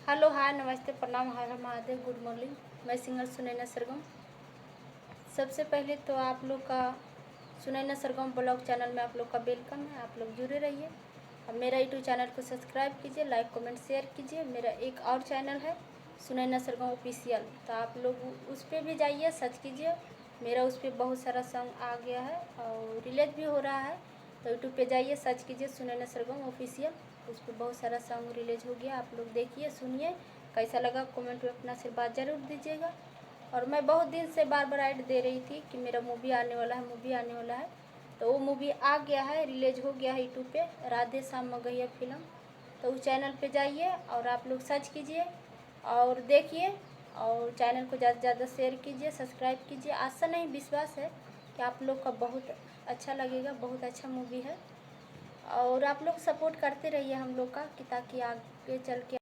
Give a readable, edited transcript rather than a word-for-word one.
Hello, हाय, नमस्ते, प्रणाम, हर हर Mahadev, good morning. मैं सिंगर सुनैना सरगम। सबसे पहले तो आप लोग का सुनैना सरगम ब्लॉग चैनल में आप लोग का वेलकम है। आप लोग जुड़े रहिए और मेरा यूट्यूब चैनल को सब्सक्राइब कीजिए, लाइक कमेंट शेयर कीजिए। मेरा एक और चैनल है सुनैना सरगम ऑफिशियल, तो आप लोग उस पर भी जाइए, सर्च कीजिए। मेरा उस पर बहुत सारा सॉन्ग आ गया है और रिलीज भी हो रहा है। तो यूट्यूब पे जाइए, सर्च कीजिए सुनैना सरगम ऑफिशियल, उस पर बहुत सारा सॉन्ग रिलीज हो गया। आप लोग देखिए, सुनिए, कैसा लगा कमेंट में अपना आशीर्वाद ज़रूर दीजिएगा। और मैं बहुत दिन से बार बार ऐड दे रही थी कि मेरा मूवी आने वाला है, मूवी आने वाला है। तो वो मूवी आ गया है, रिलीज हो गया है यूट्यूब पे, राधे श्याम मगहिया फिल्म। तो उस चैनल पे जाइए और आप लोग सर्च कीजिए और देखिए, और चैनल को ज़्यादा से ज़्यादा शेयर कीजिए, सब्सक्राइब कीजिए। आशा नहीं, विश्वास है कि आप लोग का बहुत अच्छा लगेगा, बहुत अच्छा मूवी है। और आप लोग सपोर्ट करते रहिए हम लोग का, कि ताकि आगे चल के